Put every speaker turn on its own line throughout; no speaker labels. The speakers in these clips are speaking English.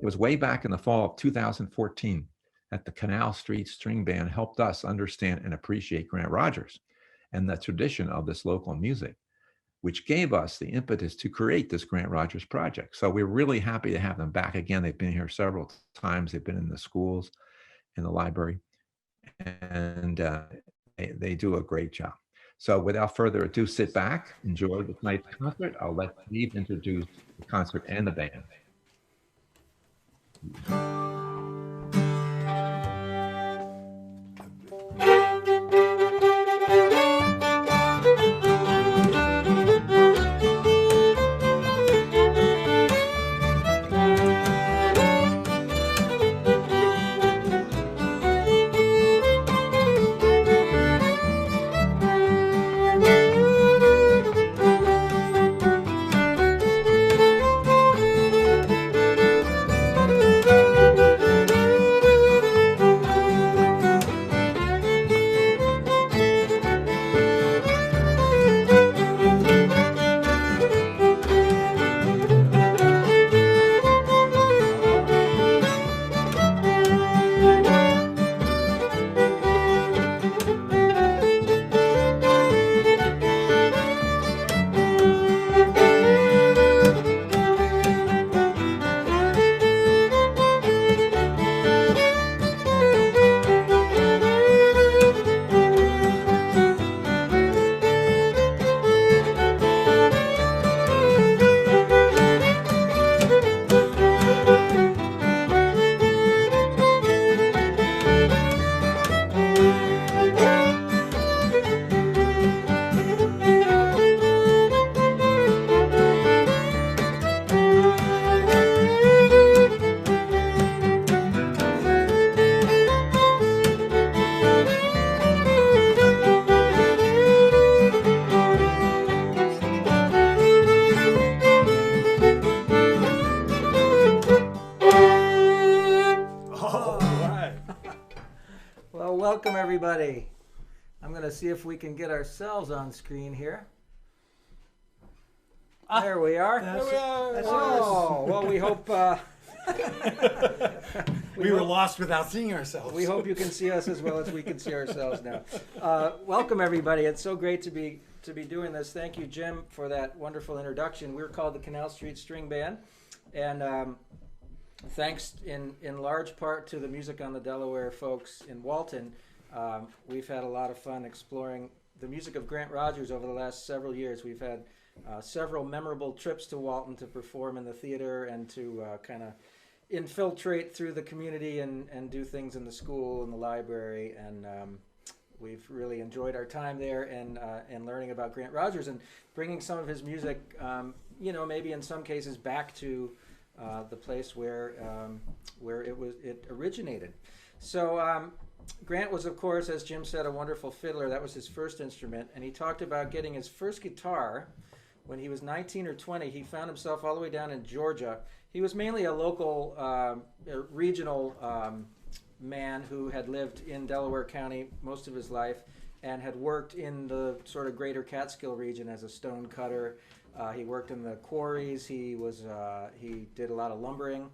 It was way back in the fall of 2014 that the Canal Street String Band helped us understand and appreciate Grant Rogers and the tradition of this local music, which gave us the impetus to create this Grant Rogers project. So we're really happy to have them back again. They've been here several times. They've been in the schools, in the library, and they do a great job. So without further ado, sit back, enjoy tonight's concert. I'll let Steve introduce the concert and the band.
Everybody, I'm going to see if we can get ourselves on screen here. There we are.
There we are.
That's oh, well, we hope
we were lost without seeing ourselves.
We hope you can see us as well as we can see ourselves now. Welcome, everybody. It's so great to be doing this. Thank you, Jim, for that wonderful introduction. We're called the Canal Street String Band, and thanks in large part to the Music on the Delaware folks in Walton. We've had a lot of fun exploring the music of Grant Rogers over the last several years. We've had several memorable trips to Walton to perform in the theater and to kind of infiltrate through the community and do things in the school and the library. And we've really enjoyed our time there and learning about Grant Rogers and bringing some of his music, maybe in some cases back to the place where it originated. So Grant was, of course, as Jim said, a wonderful fiddler. That was his first instrument, and he talked about getting his first guitar when he was 19 or 20. He found himself all the way down in Georgia. He was mainly a local, regional man who had lived in Delaware County most of his life and had worked in the sort of greater Catskill region as a stone cutter. He worked in the quarries. He did a lot of lumbering.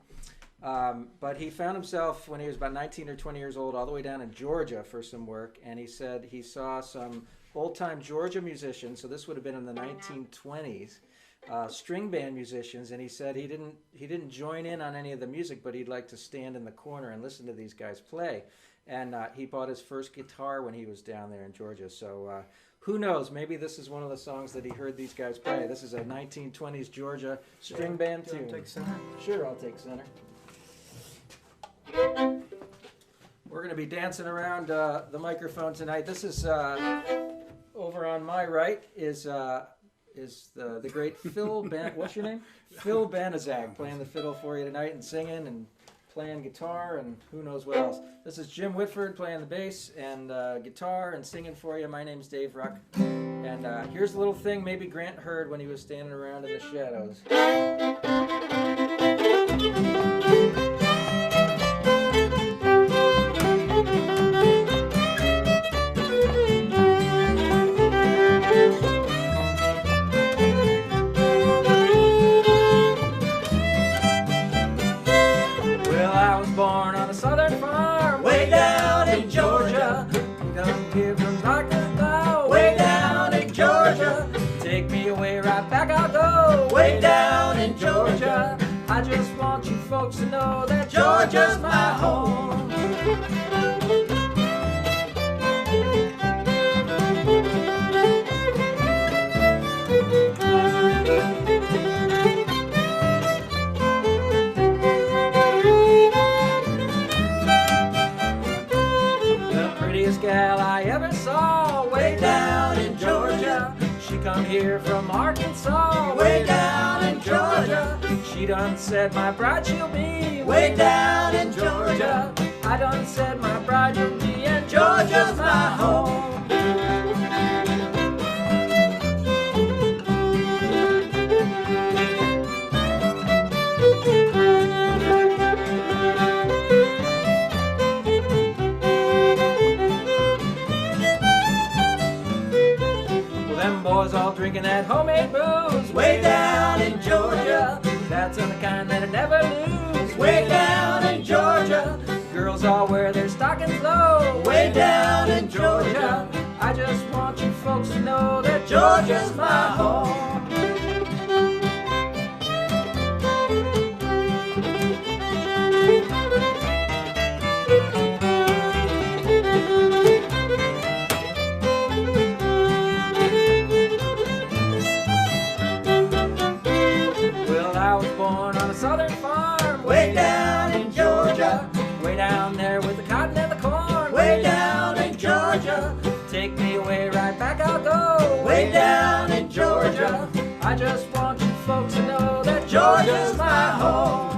But he found himself when he was about 19 or 20 years old all the way down in Georgia for some work, and he said he saw some old-time Georgia musicians, so this would have been in the 1920s, string band musicians, and he said he didn't join in on any of the music, but he'd like to stand in the corner and listen to these guys play. And he bought his first guitar when he was down there in Georgia, so who knows, maybe this is one of the songs that he heard these guys play. This is a 1920s Georgia string band tune.
Take center?
Sure, I'll take center. We're going to be dancing around the microphone tonight. This is over on my right is the great Phil what's your name? Phil Banizak playing the fiddle for you tonight and singing and playing guitar and who knows what else. This is Jim Whitford playing the bass and guitar and singing for you. My name's Dave Ruck. And here's a little thing maybe Grant heard when he was standing around in the shadows. to know that Georgia's my home. The prettiest gal I ever saw, way down in Georgia. She come here from Arkansas, way down in Georgia. She done said my bride she'll be, way down in Georgia. I done said my bride will be, and Georgia's my home. Boys all drinking that homemade booze, way down in Georgia. That's the kind that I never lose, way down in Georgia. Girls all wear their stockings low, way down in Georgia. I just want you folks to know that Georgia's my home. Southern farm, way down in Georgia. Way down there with the cotton and the corn, way down in Georgia. Take me away, right back I'll go, way down in Georgia. I just want you folks to know that Georgia's my home.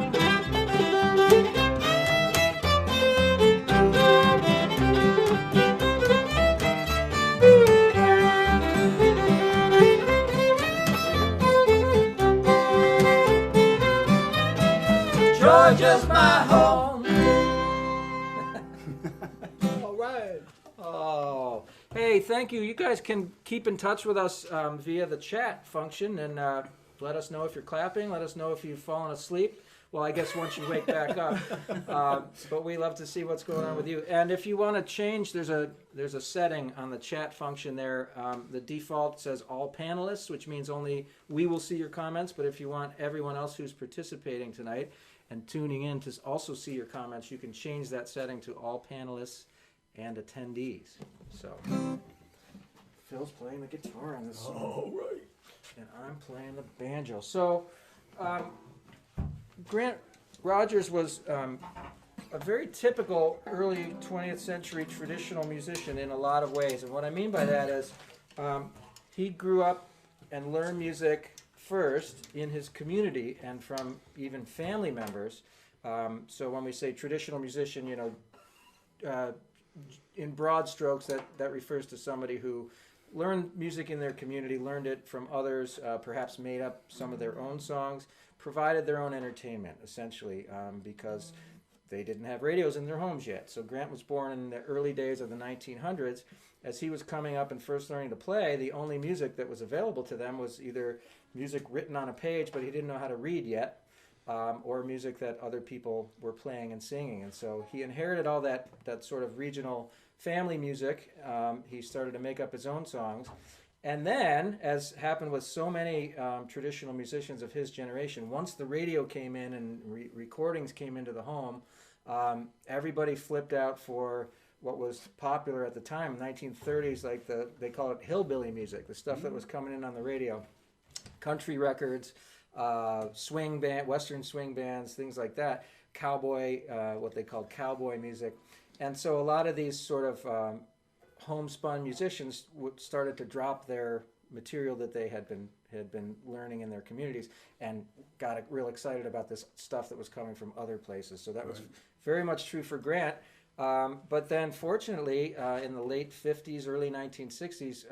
Georgia's my home.
All right.
Oh, hey, thank you. You guys can keep in touch with us via the chat function and let us know if you're clapping. Let us know if you've fallen asleep. Well, I guess once you wake back up. But we love to see what's going on with you. And if you want to change, there's a setting on the chat function there. The default says all panelists, which means only we will see your comments. But if you want everyone else who's participating tonight and tuning in to also see your comments, you can change that setting to all panelists and attendees. So Phil's playing the guitar on this song.
All right.
And I'm playing the banjo. So Grant Rogers was a very typical early 20th century traditional musician in a lot of ways. And what I mean by that is he grew up and learned music first in his community and from even family members. So when we say traditional musician, you know, in broad strokes, that refers to somebody who learned music in their community, learned it from others, perhaps made up some of their own songs, provided their own entertainment, essentially, because they didn't have radios in their homes yet. So Grant was born in the early days of the 1900s. As he was coming up and first learning to play, the only music that was available to them was either music written on a page, but he didn't know how to read yet, or music that other people were playing and singing. And so he inherited all that sort of regional family music. He started to make up his own songs. And then, as happened with so many traditional musicians of his generation, once the radio came in and recordings came into the home, everybody flipped out for what was popular at the time, 1930s, like they call it hillbilly music, the stuff that was coming in on the radio. Country records, swing band, western swing bands, things like that, cowboy, what they called cowboy music. And so a lot of these sort of homespun musicians started to drop their material that they had been learning in their communities and got real excited about this stuff that was coming from other places. So that was very much true for Grant. But then fortunately, in the late 50s, early 1960s,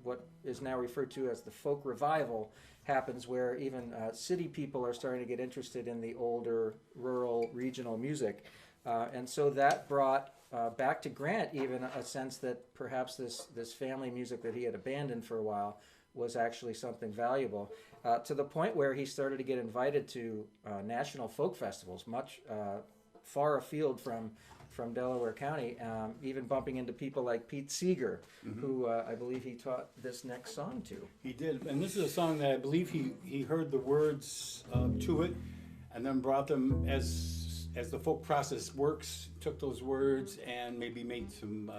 what is now referred to as the folk revival happens, where even city people are starting to get interested in the older rural regional music. And so that brought back to Grant even a sense that perhaps this family music that he had abandoned for a while was actually something valuable, to the point where he started to get invited to national folk festivals, much far afield from Delaware County, even bumping into people like Pete Seeger, who I believe he taught this next song to.
He did, and this is a song that I believe he heard the words to it and then brought them as the folk process works, took those words and maybe made some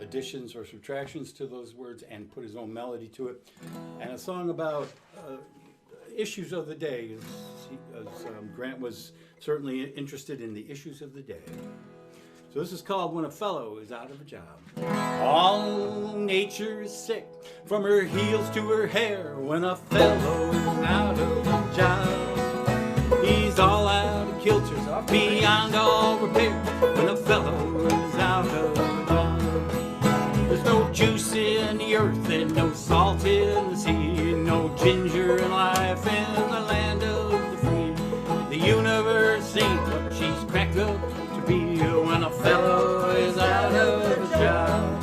additions or subtractions to those words and put his own melody to it. And a song about issues of the day, as Grant was certainly interested in the issues of the day. So this is called When a Fellow is Out of a Job. All nature is sick, from her heels to her hair, when a fellow is out of a job. He's all out of kilter, beyond all repair, when a fellow is out of a job. There's no juice in the earth and no salt in the sea, no ginger in life in the land of the free. The universe ain't what she's cracked up to be, when a fellow is out of a job.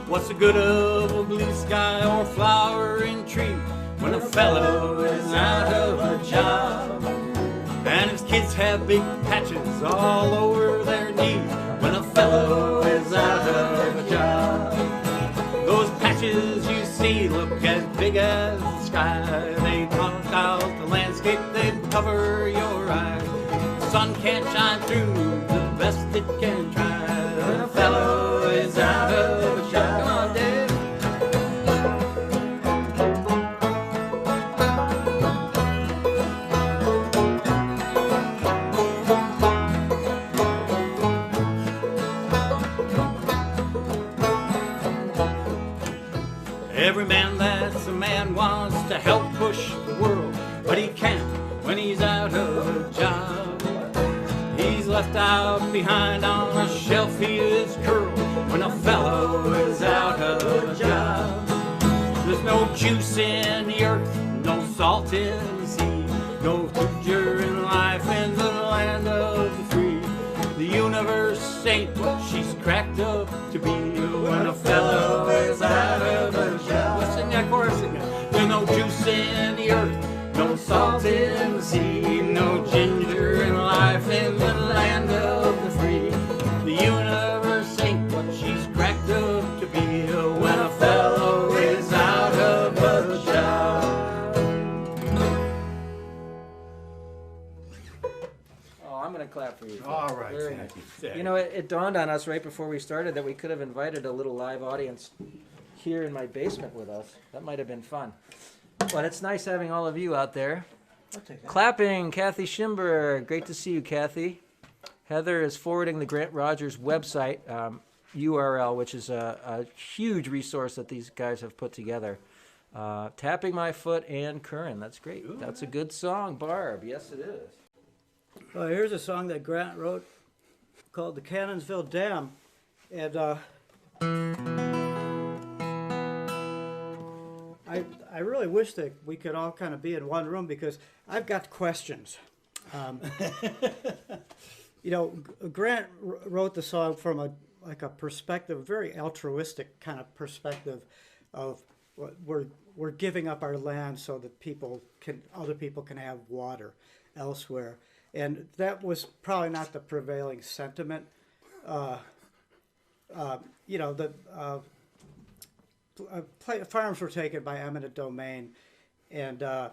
What's the good of a blue sky or flowering tree when a fellow is out of a job? And his kids have big patches all over their knees when a fellow is out of a job. Those patches you see look as big as the sky. They block out the landscape, they cover your eyes. The sun can't shine through the best it can try when a fellow is out of a job. Come on, Dave. Every man that's a man wants to help push the world, but he can't when he's out of a job. He's left out behind on a shelf, he is curled when a fellow is out of a job. There's no juice in the earth, no salt in the sea, no ginger in life in the land of the free. The universe ain't what she's cracked up to be when a fellow is out of a job. Let's sing that chorus again. There's no juice in the earth, no salt in the sea, no ginger in life in the land of the free. The universe ain't what she's cracked up to be when a fellow is out of a job.
Oh, I'm going to clap for you.
All right,
Very
thank
nice.
you.
You know, it dawned on us right before we started that we could have invited a little live audience here in my basement with us. That might have been fun. But it's nice having all of you out there. Clapping, Kathy Schimber. Great to see you, Kathy. Heather is forwarding the Grant Rogers website URL, which is a huge resource that these guys have put together. Tapping My Foot and Curran. That's great. Ooh, that's a good song, Barb. Yes, it is.
Well, here's a song that Grant wrote called The Cannonsville Dam. And I really wish that we could all kind of be in one room because I've got questions. You know, Grant wrote the song from a perspective, very altruistic kind of perspective of we're giving up our land so that other people can have water elsewhere. And that was probably not the prevailing sentiment. You know, farms were taken by eminent domain, and a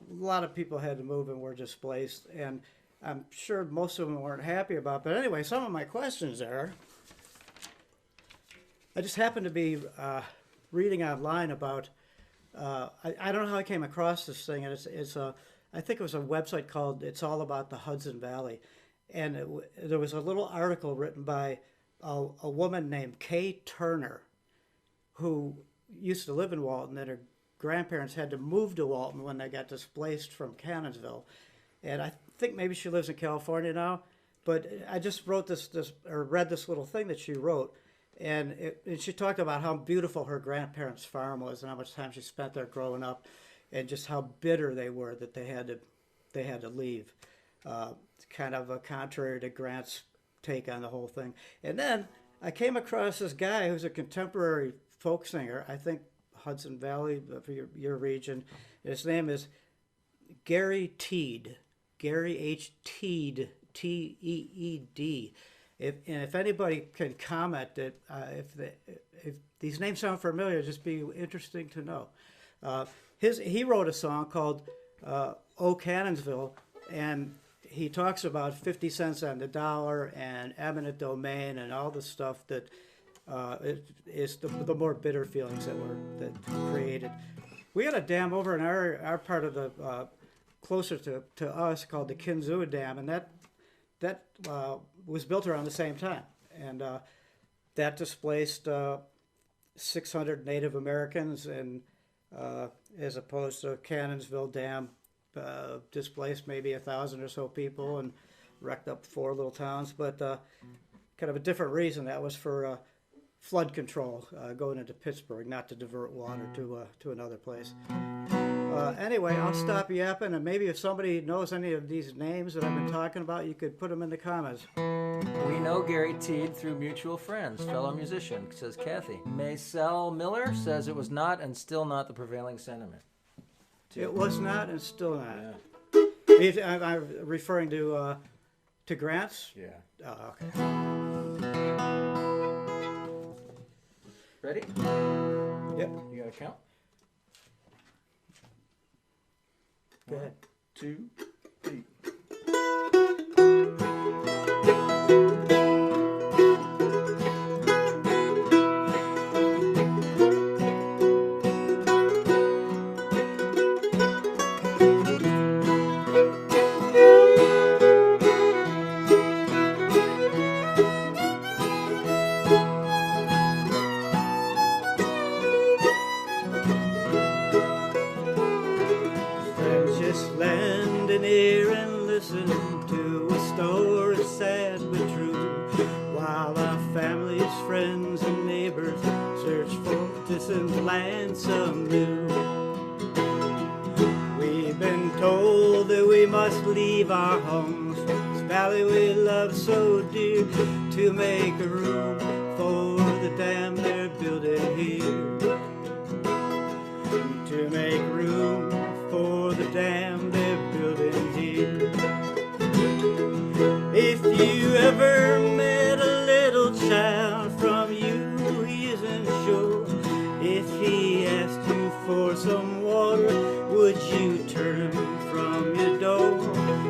lot of people had to move and were displaced. And I'm sure most of them weren't happy about it. But anyway, some of my questions are, I just happened to be reading online about, I don't know how I came across this thing, and I think it was a website called It's All About the Hudson Valley. And there was a little article written by a woman named Kay Turner, who used to live in Walton, and her grandparents had to move to Walton when they got displaced from Cannonsville. And I think maybe she lives in California now, but I just read this little thing that she wrote, and she talked about how beautiful her grandparents' farm was and how much time she spent there growing up, and just how bitter they were that they had to leave. Kind of a contrary to Grant's take on the whole thing. And then I came across this guy who's a contemporary folk singer, I think Hudson Valley, for your region. His name is Gary Teed. Gary H. Teed, T-E-E-D. If anybody can comment that if these names sound familiar, just be interesting to know. He wrote a song called "Oh Cannonsville," and he talks about 50 cents on the dollar and eminent domain and all the stuff that is the more bitter feelings that created. We had a dam over in our part of the closer to us called the Kinzua Dam, and that was built around the same time, and that displaced 600 Native Americans, and as opposed to Cannonsville Dam displaced maybe 1,000 or so people and wrecked up 4 little towns, but kind of a different reason. That was for flood control going into Pittsburgh, not to divert water to another place. Anyway, I'll stop yapping, and maybe if somebody knows any of these names that I've been talking about, you could put them in the comments.
We know Gary Teed through mutual friends, fellow musician, says Kathy. Maysel Miller says it was not and still not the prevailing sentiment.
It was not and still not.
Yeah.
I'm referring to grants?
Yeah.
Oh, okay.
Ready?
Yep.
You got to count?
Go ahead.
2, 3.
Land some new. We've been told that we must leave our homes, this valley we love so dear, to make room for the dam they're building here. To make room for the dam they're building here. If you ever met a little child from you, he isn't sure. If he asked you for some water, would you turn him from your door?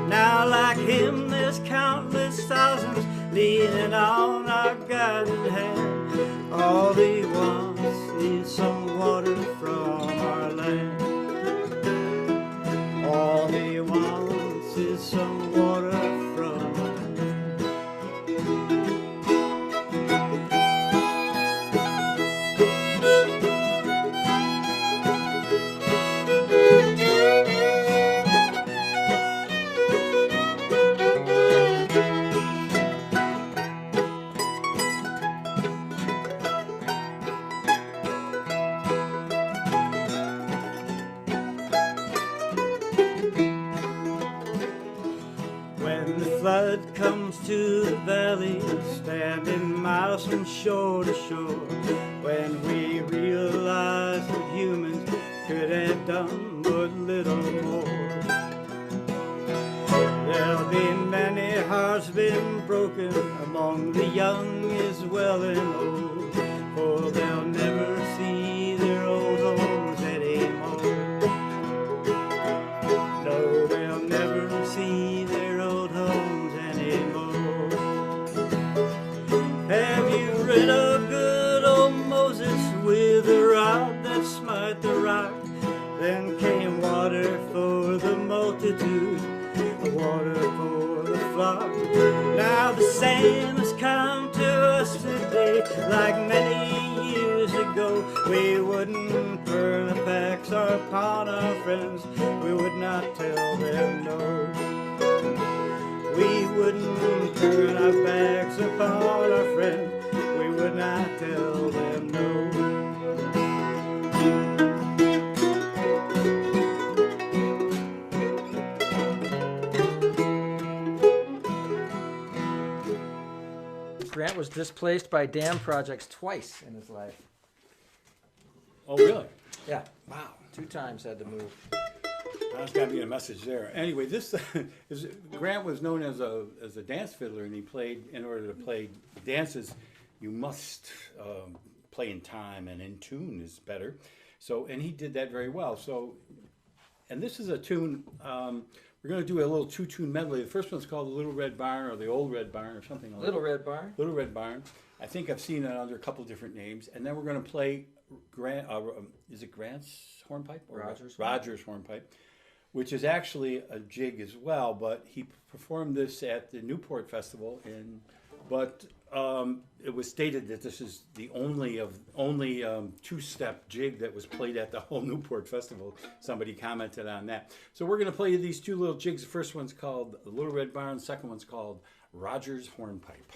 Now like him there's countless thousands leaning on our guiding hand. All he wants is some water from our land. All he wants is some water from our land. Flood comes to the valley, standing miles from shore to shore. When we realize that humans could have done but little more. There'll be many hearts been broken among the young as well and old, for they'll never see their old homes anymore. No, they'll never see their old homes anymore. Have you read of good old Moses with a rod that smote the rock? Then came water for the multitude, water for the flock. Now the same has come to us today, like many years ago. We wouldn't turn our backs upon our friends, we would not tell them no. We wouldn't turn our backs upon our friends, we would not tell them no.
Grant was displaced by dam projects twice in his life.
Oh, really?
Yeah,
Wow.
2 times had to move.
There's got to be a message there. Anyway, this is Grant was known as a dance fiddler, and he played. In order to play dances, you must play in time, and in tune is better. So, and he did that very well. So, and this is a tune. We're going to do a little two-tune medley. The first one's called the Little Red Barn or the Old Red Barn or something like that.
Little Red Barn.
Little Red Barn. I think I've seen it under a couple different names. And then we're going to play Grant. Is it Grant's hornpipe or Rogers hornpipe, which is actually a jig as well. But he performed this at the Newport Festival it was stated that this is the only two-step jig that was played at the whole Newport Festival. Somebody commented on that. So we're going to play these two little jigs. The first one's called the Little Red Barn. The second one's called Rogers Hornpipe.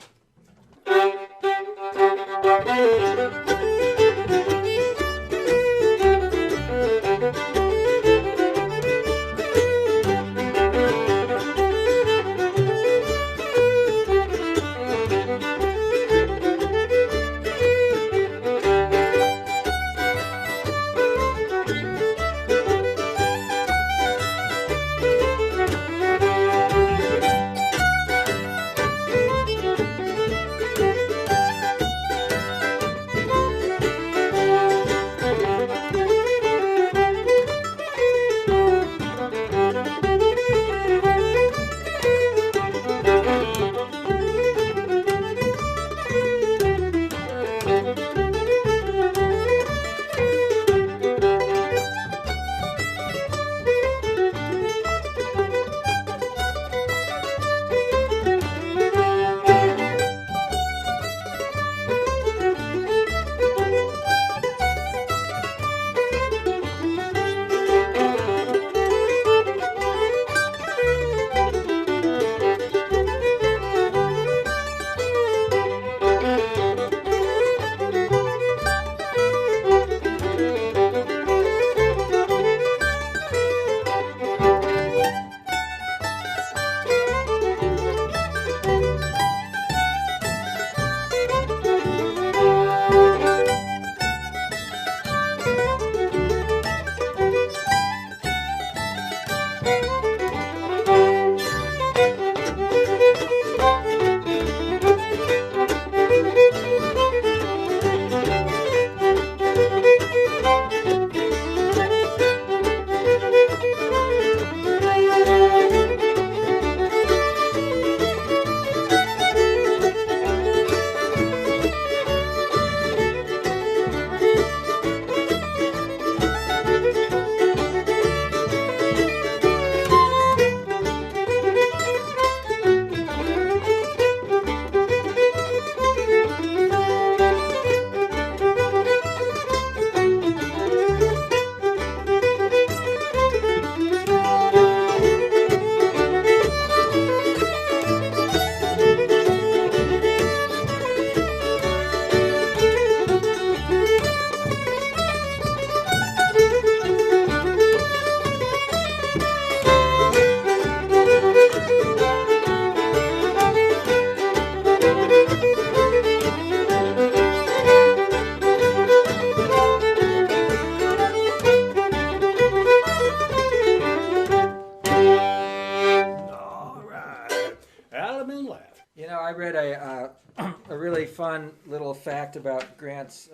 fun little fact about Grant's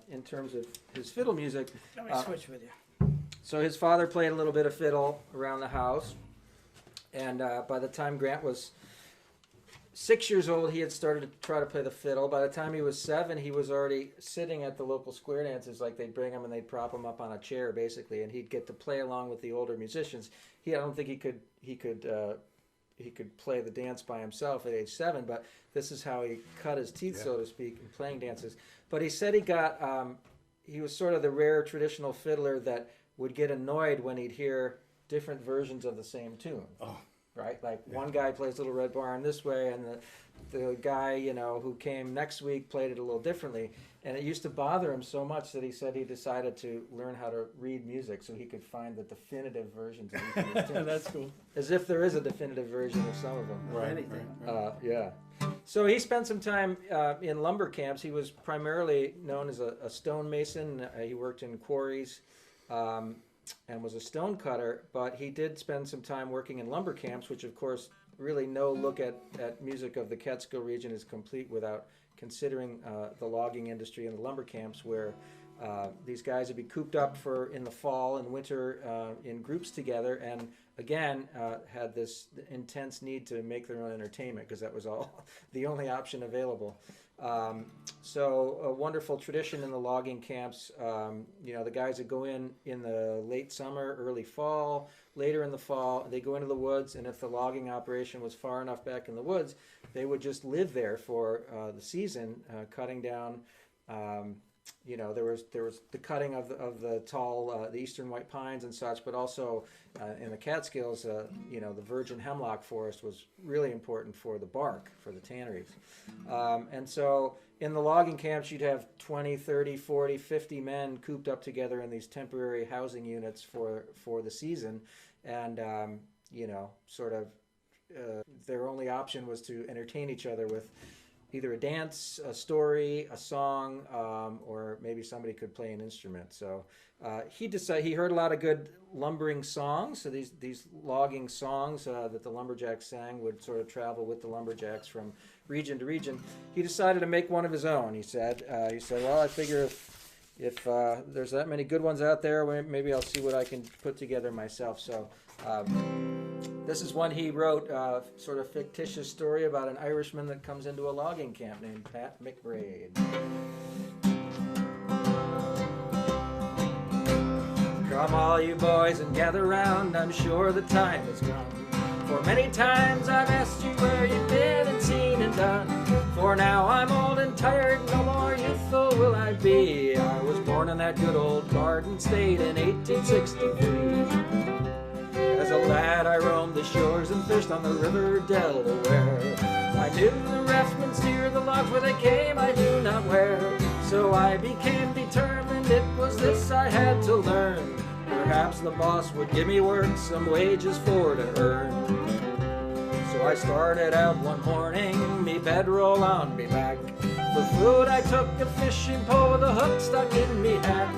in terms of his fiddle music.
Let me switch with you.
So his father played a little bit of fiddle around the house, and by the time Grant was 6 years old, he had started to try to play the fiddle. By the time he was 7, he was already sitting at the local square dances. Like, they'd bring him and they'd prop him up on a chair, basically, and he'd get to play along with the older musicians. I don't think he could play the dance by himself at age 7, but this is how he cut his teeth, so to speak, in playing dances. But he said he was sort of the rare traditional fiddler that would get annoyed when he'd hear different versions of the same tune. Oh. Right? Like, one guy plays Little Red Barn this way, and the guy, who came next week played it a little differently. And it used to bother him so much that he said he decided to learn how to read music so he could find the definitive versions of each of his tunes.
That's cool.
As if there is a definitive version of some of them.
Right. Anything.
Yeah. So he spent some time in lumber camps. He was primarily known as a stonemason. He worked in quarries. and was a stone cutter, but he did spend some time working in lumber camps, which of course really no look at music of the Catskill region is complete without considering the logging industry and the lumber camps, where these guys would be cooped up in the fall and winter in groups together, and again had this intense need to make their own entertainment because that was all the only option available. So a wonderful tradition in the logging camps. The guys that go in the late summer, early fall, later in the fall, they go into the woods, and if the logging operation was far enough back in the woods, they would just live there for the season, cutting down. There was the cutting of the tall, the eastern white pines and such, but also in the Catskills, the virgin hemlock forest was really important for the bark, for the tanneries. And so in the logging camps, you'd have 20, 30, 40, 50 men cooped up together in these temporary housing units for the season. And, their only option was to entertain each other with either a dance, a story, a song, or maybe somebody could play an instrument. So he heard a lot of good lumbering songs. So these logging songs that the lumberjacks sang would sort of travel with the lumberjacks from region to region. He decided to make one of his own. He said, well, I figure if there's that many good ones out there, maybe I'll see what I can put together myself. So this is one he wrote, sort of fictitious story about an Irishman that comes into a logging camp named Pat McBraid. Come all you boys and gather round, I'm sure the time has come. For many times I've asked you where you've been and seen and done. For now I'm old and tired, no more youthful will I be. I was born in that good old Garden State in 1863. As a lad I roamed the shores and fished on the river Delaware. I knew the raftsmen steered the logs where they came, I knew not where. So I became determined, it was this I had to learn. Perhaps the boss would give me work, some wages for to earn. So I started out one morning, me bedroll on me back. For food I took a fishing pole with a hook stuck in me hat.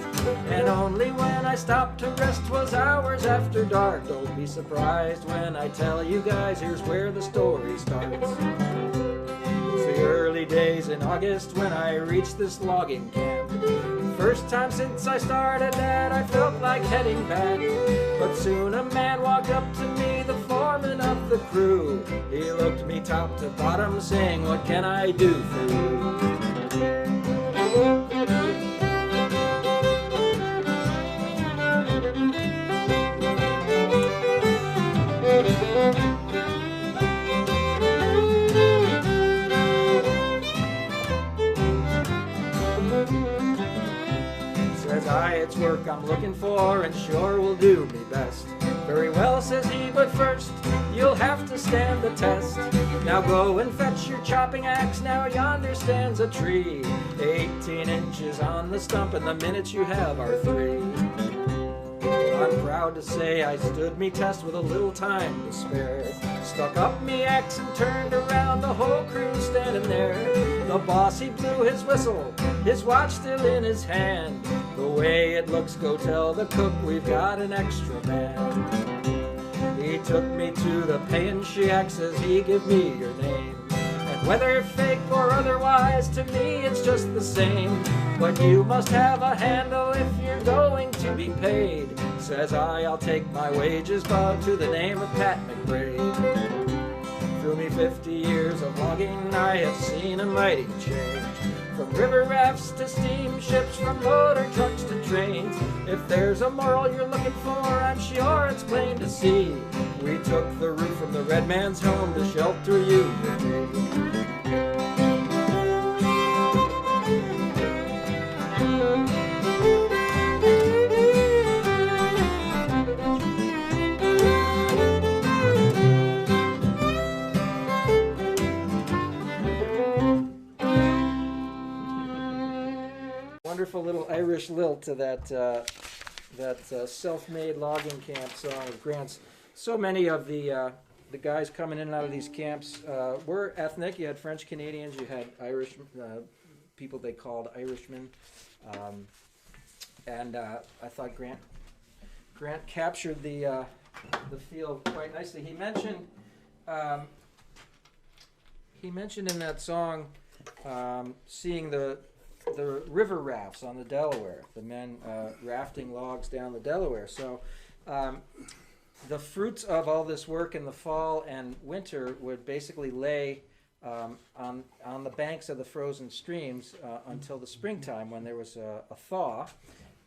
And only when I stopped to rest was hours after dark. Don't be surprised when I tell you guys, here's where the story starts. It's the early days in August when I reached this logging camp. First time since I started that I felt like heading back. But soon a man walked up to me, the foreman of the crew. He looked me top to bottom saying, what can I do for you? It's work I'm looking for and sure will do me best. Very well, says he, but first you'll have to stand the test. Now go and fetch your chopping axe, now yonder stands a tree, 18 inches on the stump and the minutes you have are 3. I'm proud to say I stood me test with a little time to spare. Stuck up me axe and turned around, the whole crew standing there. The boss, he blew his whistle, his watch still in his hand. The way it looks, go tell the cook we've got an extra man. He took me to the pay-in shack, says he give me your name. And whether fake or otherwise, to me it's just the same. But you must have a handle if you're going to be paid. Says I'll take my wages, but to the name of Pat McBraid. Through me 50 years of logging, I have seen a mighty change. From river rafts to steamships, from motor trucks to trains. If there's a moral you're looking for, I'm sure it's plain to see. We took the roof from the red man's home to shelter you and me. Wonderful little Irish lilt to that self-made logging camp song of Grant's. So many of the guys coming in and out of these camps were ethnic. You had French Canadians, you had Irish people they called Irishmen, and I thought Grant Grant captured the feel quite nicely. He mentioned in that song seeing the river rafts on the Delaware, the men rafting logs down the Delaware. So the fruits of all this work in the fall and winter would basically lay on the banks of the frozen streams until the springtime, when there was a thaw,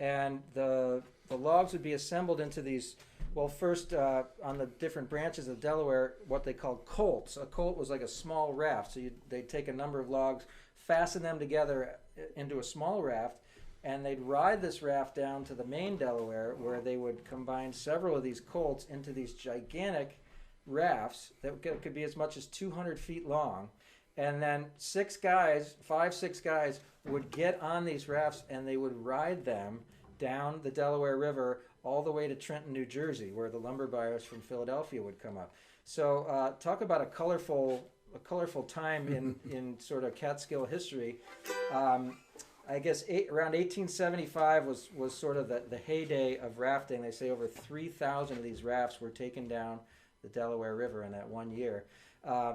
and the logs would be assembled into these. Well, first on the different branches of Delaware, what they called colts. A colt was like a small raft, so they'd take a number of logs, fasten them together into a small raft, and they'd ride this raft down to the main Delaware, where they would combine several of these colts into these gigantic rafts that could be as much as 200 feet long. And then 6 guys would get on these rafts, and they would ride them down the Delaware River all the way to Trenton, New Jersey, where the lumber buyers from Philadelphia would come up. So talk about a colorful time in sort of Catskill history. I guess around 1875 was sort of the heyday of rafting. They say over 3,000 of these rafts were taken down the Delaware River in that one year.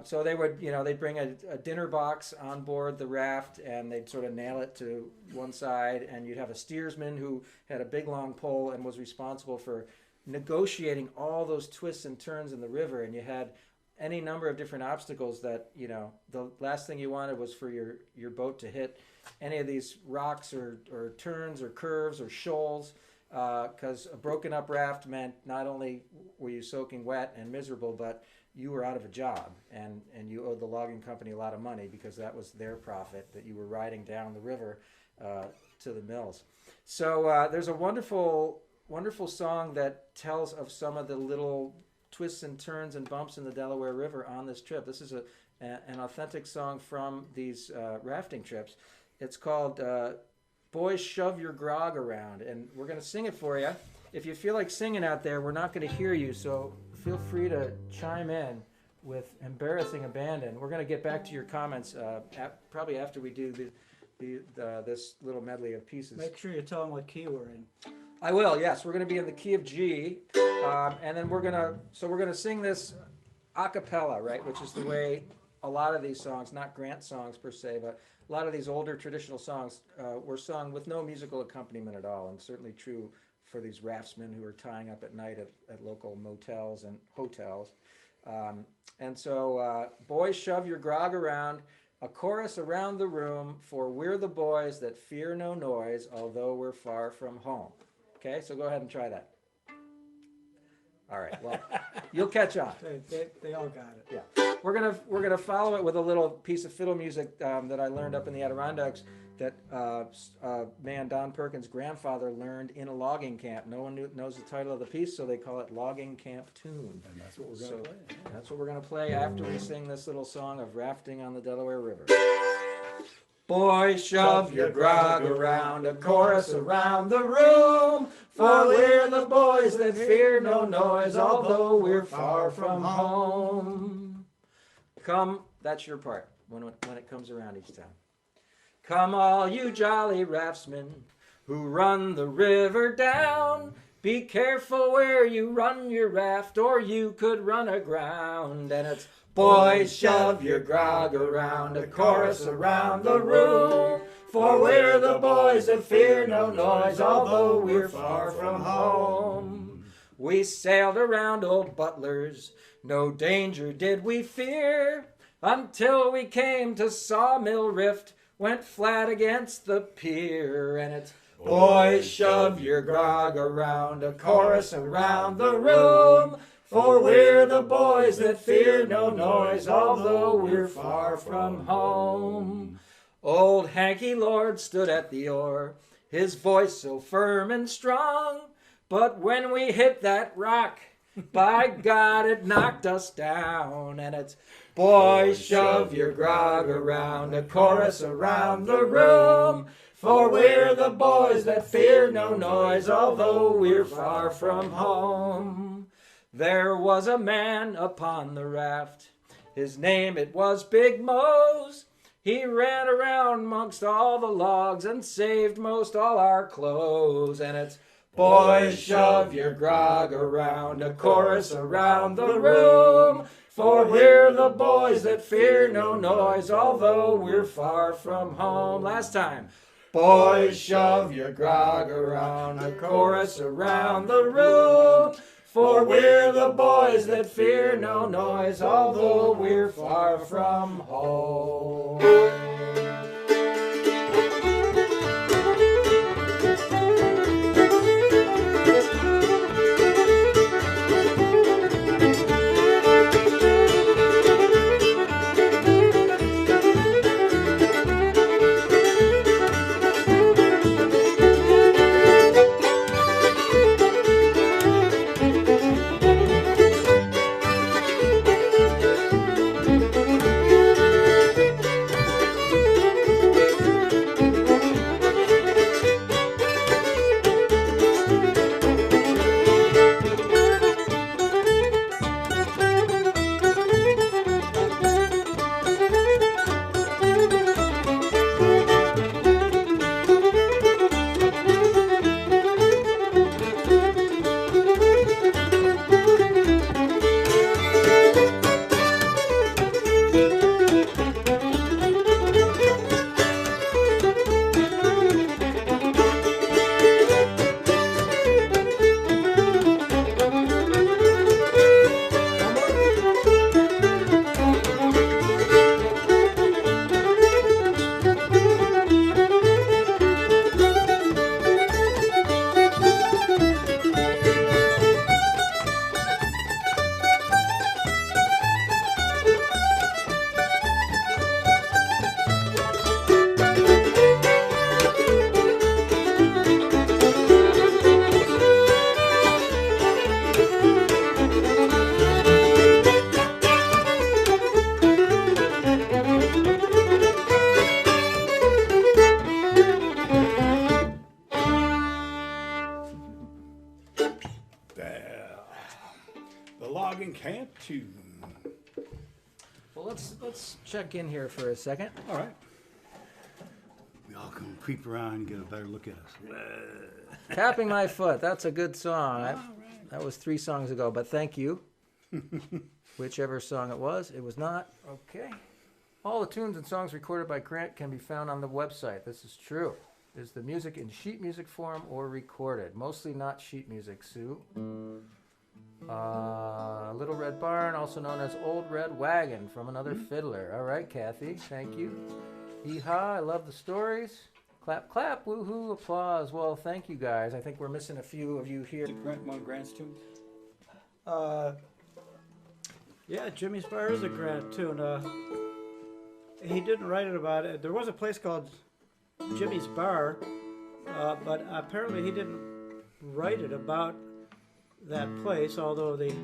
So they would, they'd bring a dinner box on board the raft, and they'd sort of nail it to one side, and you'd have a steersman who had a big long pole and was responsible for negotiating all those twists and turns in the river. And you had any number of different obstacles that, the last thing you wanted was for your boat to hit any of these rocks or turns or curves or shoals, because a broken up raft meant not only were you soaking wet and miserable, but you were out of a job, and you owed the logging company a lot of money, because that was their profit, that you were riding down the river to the mills. So there's a wonderful song that tells of some of the little twists and turns and bumps in the Delaware River on this trip. This is an authentic song from these rafting trips. It's called Boys Shove Your Grog Around, and we're going to sing it for you. If you feel like singing out there, we're not going to hear you, so feel free to chime in with embarrassing abandon. We're going to get back to your comments probably after we do this little medley of pieces.
Make sure you tell them what key we're in.
I will. Yes, we're going to be in the key of G, and then we're going to sing this a cappella, right? Which is the way a lot of these songs, not Grant songs per se, but a lot of these older traditional songs were sung with no musical accompaniment at all, and certainly true for these raftsmen who are tying up at night at local motels and hotels. And so, boys, shove your grog around, a chorus around the room, for we're the boys that fear no noise, although we're far from home. Okay, so go ahead and try that. All right, well, you'll catch on.
They all got it.
Yeah, we're gonna follow it with a little piece of fiddle music that I learned up in the Adirondacks, that man Don Perkins' grandfather learned in a logging camp. No one knows the title of the piece, so they call it Logging Camp Tune.
And that's what we're going to play.
That's what we're going to play after we sing this little song of rafting on the Delaware River. Boys, shove your grog around, a chorus around the room, for we're the boys that fear no noise, although we're far from home. Come, that's your part when it comes around each time. Come all you jolly raftsmen who run the river down, be careful where you run your raft, or you could run aground. And it's boys, shove your grog around, a chorus around the room, for we're the boys that fear no noise, although we're far from home. We sailed around old Butler's, no danger did we fear, until we came to Sawmill Rift, went flat against the pier. And it's boys, shove your grog around, a chorus around the room, for we're the boys that fear no noise, although we're far from home. Old Hanky Lord stood at the oar, his voice so firm and strong, but when we hit that rock, by God, it knocked us down. And it's boys, shove your grog around, a chorus around the room, for we're the boys that fear no noise, although we're far from home. There was a man upon the raft, his name it was Big Mose. He ran around amongst all the logs and saved most all our clothes. And it's Boys, shove your grog around, a chorus around the room. For we're the boys that fear no noise, although we're far from home. Last time. Boys, shove your grog around, a chorus around the room. For we're the boys that fear no noise, although we're far from home.
Camp tune.
Well, let's check in here for a second.
All right. We all can creep around and get a better look at us.
Tapping My Foot. That's a good song. That was 3 songs ago, but thank you. Whichever song it was not. Okay. All the tunes and songs recorded by Grant can be found on the website. This is true. Is the music in sheet music form or recorded? Mostly not sheet music, Sue. Little Red Barn, also known as Old Red Wagon, from another fiddler. All right, Kathy, thank you. Hee-haw, I love the stories. Clap, clap, woohoo, applause. Well, thank you guys. I think we're missing a few of you here.
One of Grant's tunes?
Yeah, Jimmy's Bar is a Grant tune. He didn't write it about it. There was a place called Jimmy's Bar, but apparently he didn't write it about that place, although the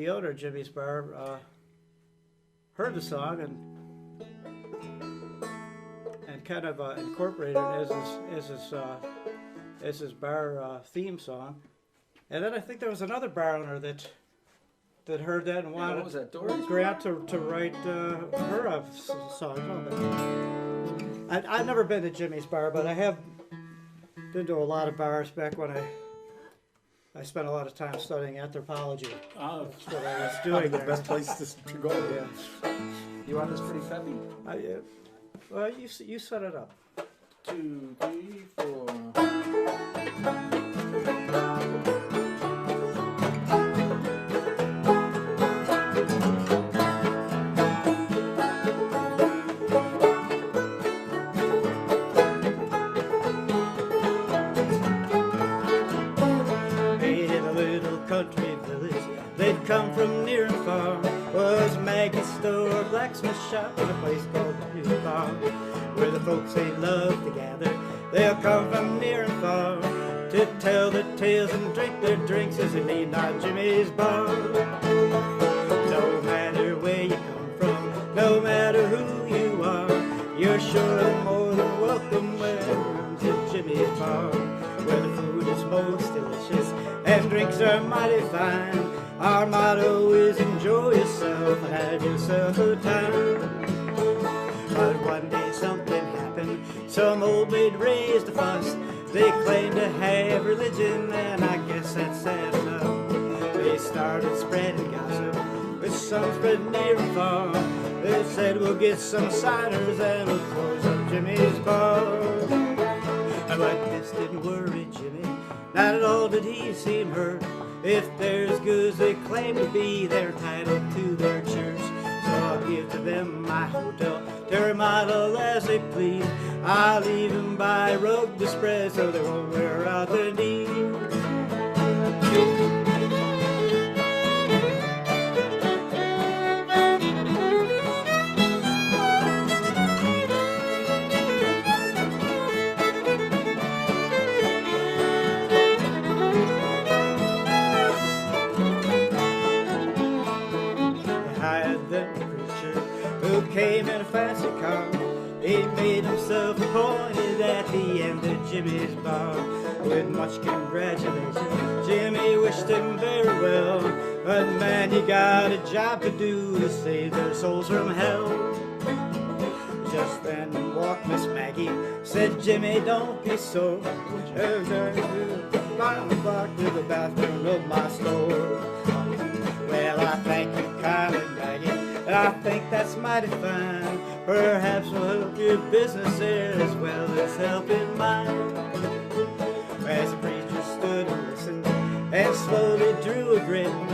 owner of Jimmy's Bar heard the song and kind of incorporated it as his bar theme song. And then I think there was another bar owner that heard that and wanted
what was that, Dory's
Grant to write her a song. I've never been to Jimmy's Bar, but I have been to a lot of bars back when I spent a lot of time studying anthropology.
Oh,
That's what I was doing
the
there.
best place to go.
Yeah.
You want this pretty peppy?
Well, you set it up.
2, 3, 4.
Come from near and far, was Maggie's store, blacksmith shop, and a place called His Bar, where the folks they love to gather. They'll come from near and far to tell their tales and drink their drinks as they need not Jimmy's Bar. No matter where you come from, no matter who you are, you're sure more than welcome when to Jimmy's Bar, where the food is most delicious and drinks are mighty fine. Our motto is enjoy yourself and have yourself a time. But one day something happened. Some old maid raised a fuss, They claim to have religion, and I guess that's sad enough. They started spreading gossip, with some spread near and far. They said we'll get some signers and we'll close up Jimmy's bar. But this didn't worry Jimmy, not at all did he seem hurt. If they're as good as they claim to be, they're titled to their church. So I'll give to them my hotel, terramodel as they please. I'll even buy a rug to spread so they won't wear out their knees. Came in a fancy car. He made himself appointed at the end of Jimmy's bar. With much congratulations, Jimmy wished him very well. But man, you got a job to do to save their souls from hell. Just then walked Miss Maggie, said, Jimmy, don't be so. I'm back to the bathroom of my store. Well, I thank you kindly, Maggie, and I think that's mighty fine. Perhaps we'll help your business there as well as helping mine. As the preacher stood and listened and slowly drew a grin,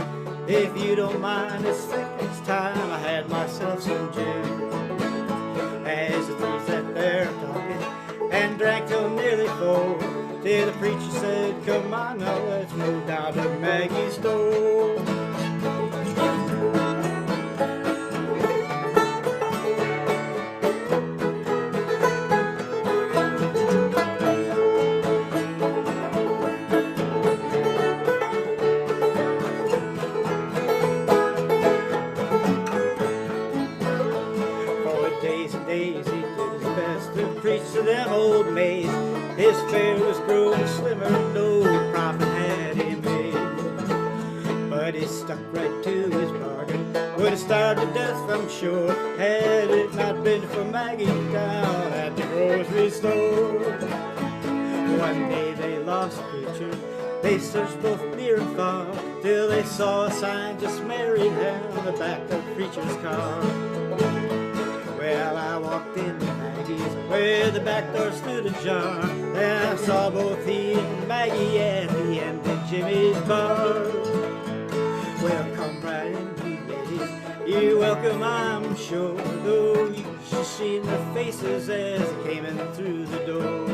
if you don't mind, it's think it's time I had myself some gin. As the three sat there talking and drank till nearly full, till the preacher said, come on now, let's move down to Maggie's store. To them old maids, his fare was growing slimmer, no profit had he made. But he stuck right to his bargain, would have starved to death from sure, had it not been for Maggie down at the grocery store. One day they lost a preacher, they searched both near and far, till they saw a sign just married down the back of the preacher's car. Well, I walked in where the back door stood ajar, and I saw both he and Maggie at the end of Jimmy's bar. Well, come right in, you ladies, you're welcome, I'm sure, though you should see their faces as they came in through the door.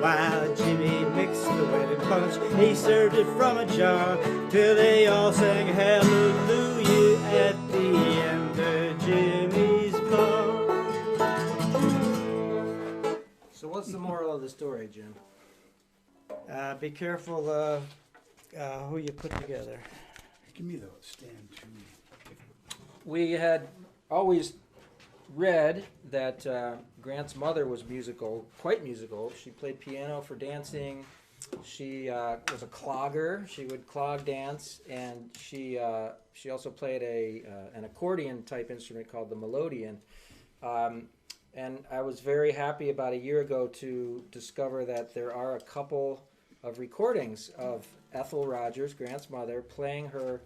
While Jimmy mixed the wedding punch, he served it from a jar, till they all sang hallelujah at the end of Jimmy's bar.
So what's the moral of the story, Jim?
Be careful who you put together.
Give me the stand too.
We had always read that Grant's mother was musical, quite musical. She played piano for dancing. She was a clogger. She would clog dance, and she also played an accordion type instrument called the melodeon. And I was very happy about a year ago to discover that there are a couple of recordings of Ethel Rogers, Grant's mother, playing her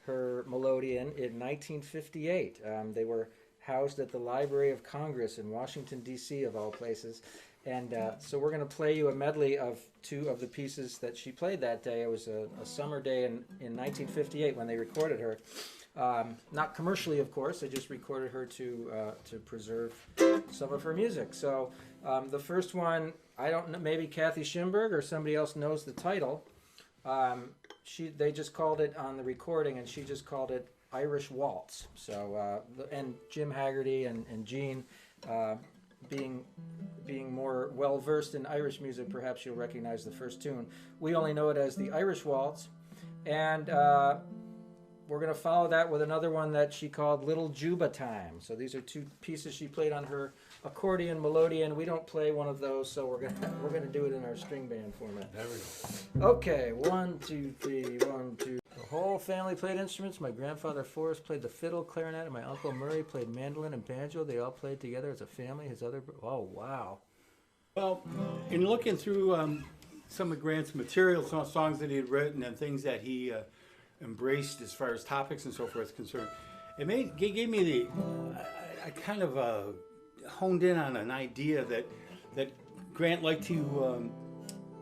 melodeon in 1958. They were housed at the Library of Congress in Washington, D.C., of all places. And so we're going to play you a medley of two of the pieces that she played that day. It was a summer day in 1958 when they recorded her. Not commercially, of course. They just recorded her to preserve some of her music. So the first one, I don't know, maybe Kathy Schimberg or somebody else knows the title. They just called it on the recording, and she just called it Irish Waltz. So and Jim Haggerty and Gene, being more well versed in Irish music, perhaps you'll recognize the first tune. We only know it as the Irish Waltz, and we're going to follow that with another one that she called Little Juba Time. So these are two pieces she played on her accordion melodeon. We don't play one of those, so we're going to do it in our string band format.
There we go.
Okay, 1, 2, 3, 1, 2. The whole family played instruments. My grandfather Forrest played the fiddle, clarinet, and my uncle Murray played mandolin and banjo. They all played together as a family. Oh, wow.
Well, in looking through some of Grant's material, some songs that he had written and things that he embraced as far as topics and so forth is concerned, it gave me the, I kind of honed in on an idea that Grant liked to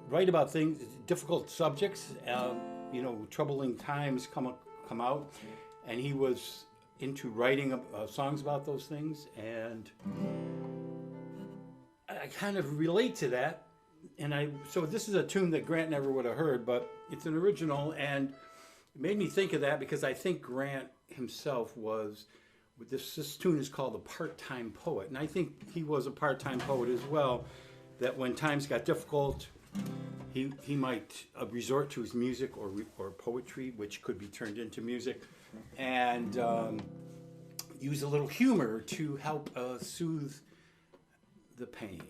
write about things, difficult subjects, troubling times come out, and he was into writing songs about those things, and I kind of relate to that. And so this is a tune that Grant never would have heard, but it's an original, and it made me think of that because I think Grant himself was, this tune is called A Part-Time Poet, and I think he was a part-time poet as well, that when times got difficult, he might resort to his music or poetry, which could be turned into music, and use a little humor to help soothe the pain.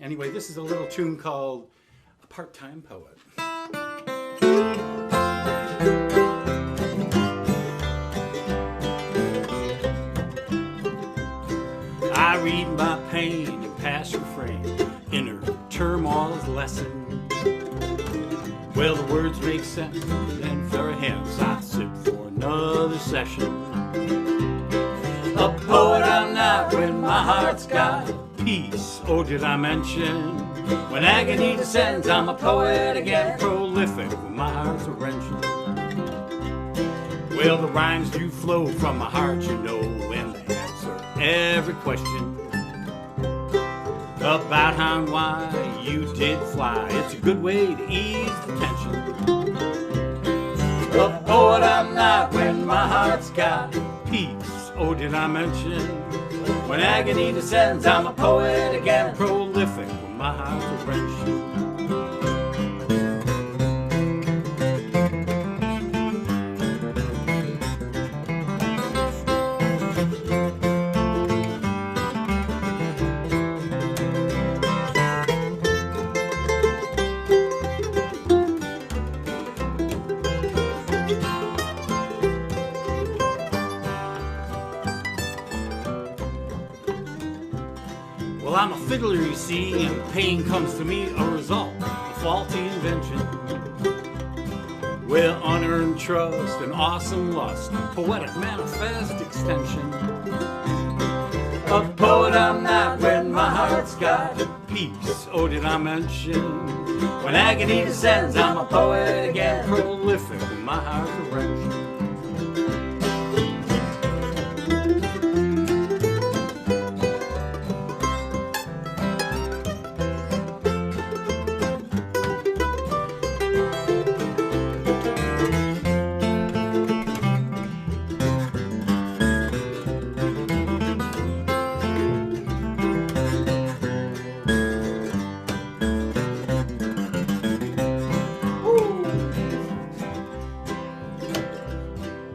Anyway, this is a little tune called A Part-Time Poet. I read my pain and pass refrain, inner turmoil's lesson. Well, the words make sense, and for hence I sit for another session. A poet I'm not when my heart's got peace. Oh, did I mention? When agony descends, I'm a poet again, prolific when my heart's a wrenching. Well, the rhymes do flow from my heart, you know, and they answer every question about how and why you did fly. It's a good way to ease the tension. A poet I'm not when my heart's got peace. Oh, did I mention? When agony descends, I'm a poet again, prolific when my heart's a wrenching. Well, I'm a fiddler, you see, and pain comes to me a result of faulty invention. Well, unearned trust and awesome lust, poetic manifest extension. A poet I'm not when my heart's got peace. Oh, did I mention? When agony descends, I'm a poet again, prolific when my heart's a wrenching.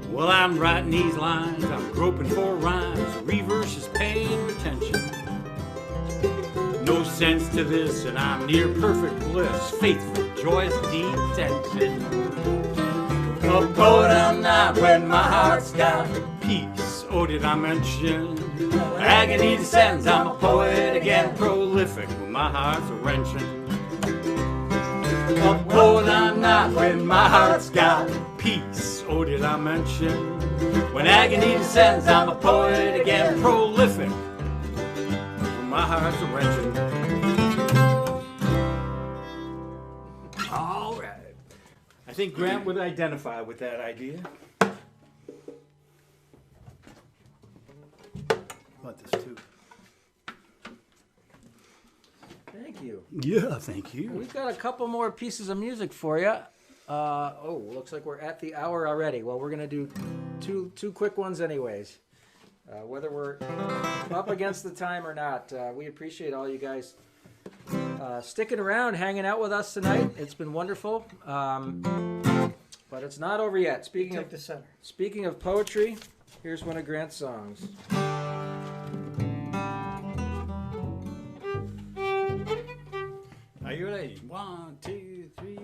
Well, I'm writing these lines, I'm groping for rhymes, reverse is pain retention. No sense to this, and I'm near perfect bliss, faithful, joyous, deep tension. A poet I'm not when my heart's got peace. Oh, did I mention? When agony descends, I'm a poet again, prolific when my heart's a wrenching. A poet I'm not when my heart's got peace. Oh, did I mention? When agony descends, I'm a poet again, prolific when my heart's a wrenching. All right. I think Grant would identify with that idea. I want this too.
Thank you.
Yeah, thank you.
We've got a couple more pieces of music for you. Looks like we're at the hour already. Well, we're going to do two quick ones anyways. Whether we're up against the time or not, we appreciate all you guys sticking around, hanging out with us tonight. It's been wonderful. But it's not over yet. Speaking of poetry, here's one of Grant's songs.
Are you ready? 1, 2, 3.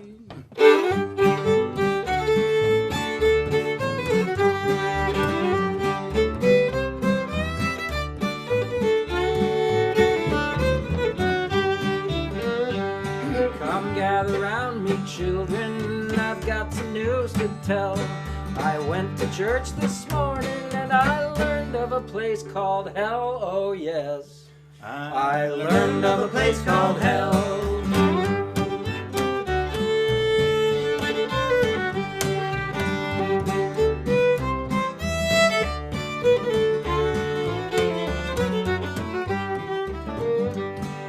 Come gather round me, children, I've got some news to tell. I went to church this morning and I learned of a place called hell, oh yes. I learned of a place called hell.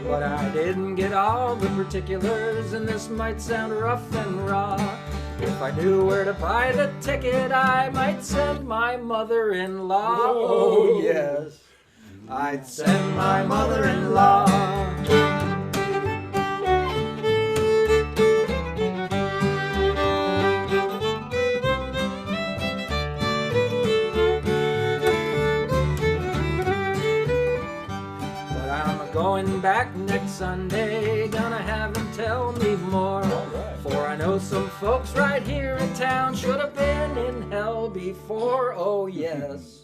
But I didn't get all the particulars, and this might sound rough and raw. If I knew where to buy the ticket, I might send my mother-in-law. Oh yes, I'd send my mother-in-law. Going back next Sunday, gonna have him tell me more. For I know some folks right here in town should have been in hell before. Oh yes,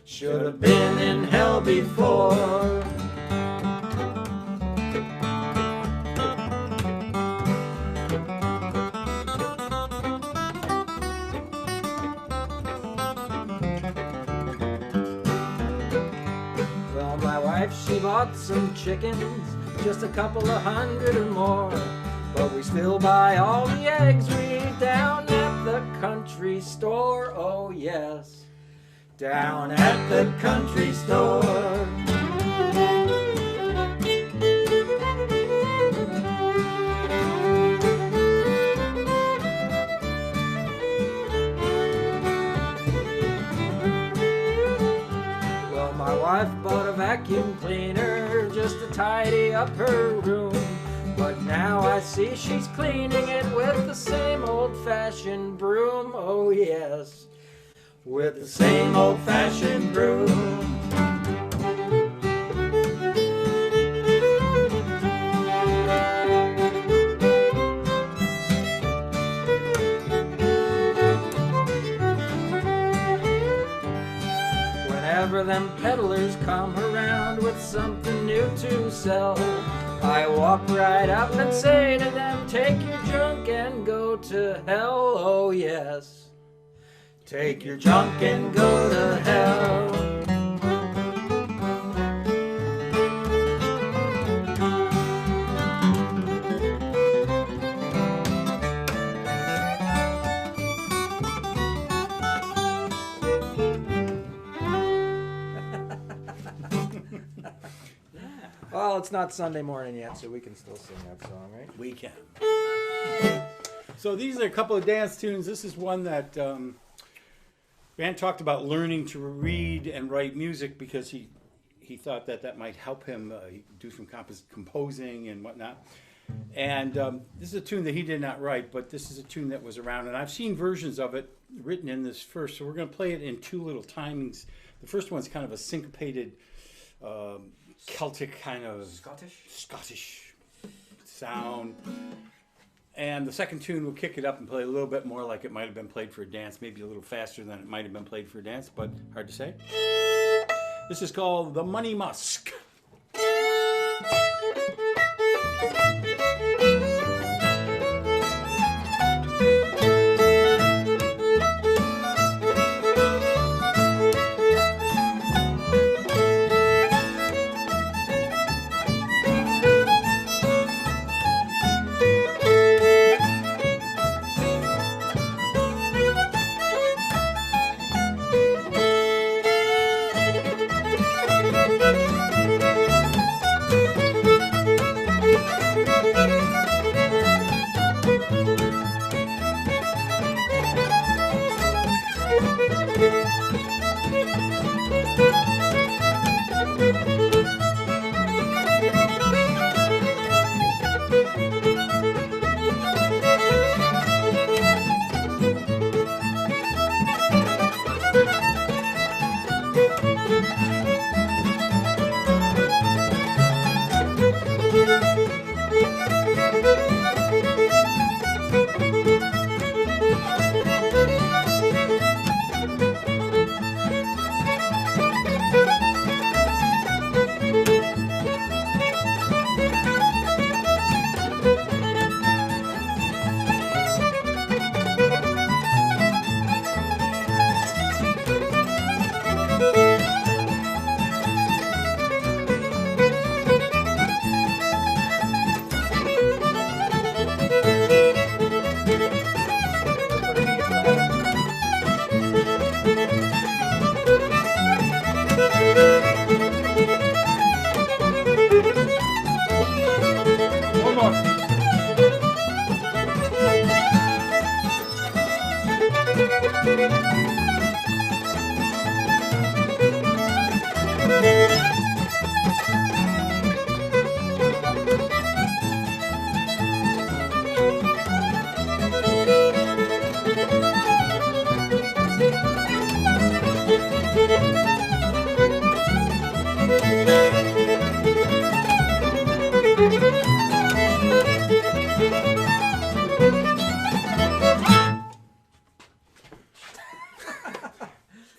should have been in hell before. She bought some chickens, just a couple of hundred or more. But we still buy all the eggs we eat down at the country store. Oh yes, down at the country store. My wife bought a vacuum cleaner just to tidy up her room. But now I see she's cleaning it with the same old-fashioned broom. Oh yes, with the same old-fashioned broom. Whenever them peddlers come around with something new to sell, I walk right up and say to them, take your junk and go to hell. Oh yes, take your junk and go to hell. Well, it's not Sunday morning yet, so we can still sing that song, right?
We can. So these are a couple of dance tunes. This is one that Grant talked about learning to read and write music because he thought that might help him do some composing and whatnot. And this is a tune that he did not write, but this is a tune that was around. And I've seen versions of it written in this first, so we're going to play it in two little timings. The first one's kind of a syncopated Celtic kind of Scottish sound. And the second tune will kick it up and play a little bit more like it might have been played for a dance, maybe a little faster than it might have been played for a dance, but hard to say. This is called The Money Musk.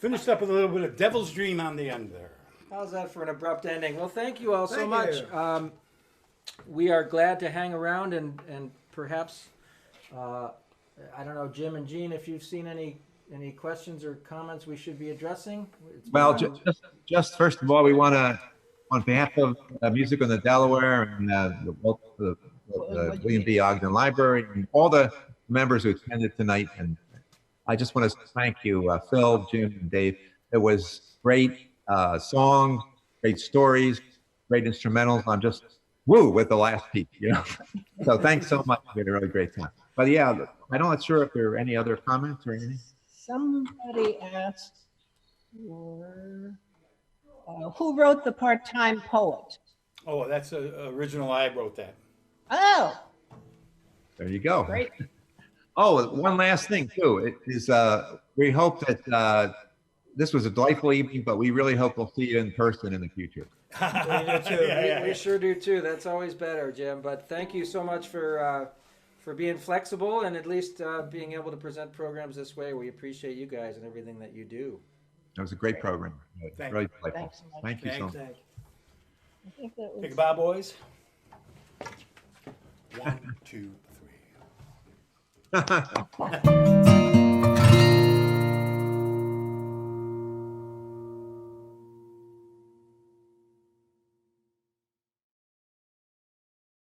Finished up with a little bit of Devil's Dream on the end there.
How's that for an abrupt ending? Well, thank you all so
Thank
much.
you.
We are glad to hang around and perhaps, I don't know, Jim and Jean, if you've seen any questions or comments we should be addressing. It's
Well,
been-
just first of all, we want to, on behalf of Music on the Delaware and the William B. Ogden Library and all the members who attended tonight, and I just want to thank you, Phil, Jim, and Dave. It was great song, great stories, great instrumentals. I'm just woo with the last piece, you know. So thanks so much. We had a really great time. But yeah, I'm not sure if there are any other comments or anything.
Somebody asked for, who wrote the part-time poet?
Oh, that's original. I wrote that.
Oh,
There you go.
great.
Oh, one last thing too. It is we hope that this was a delightful evening, but we really hope we'll see you in person in the future.
We sure do too. That's always better, Jim. But thank you so much for being flexible and at least being able to present programs this way. We appreciate you guys and everything that you do.
It was a great program.
Thank
Really
you.
delightful.
Thanks so much.
Thank you so much.
Thanks.
I think that was.
Take a bow, boys. 1, 2, 3.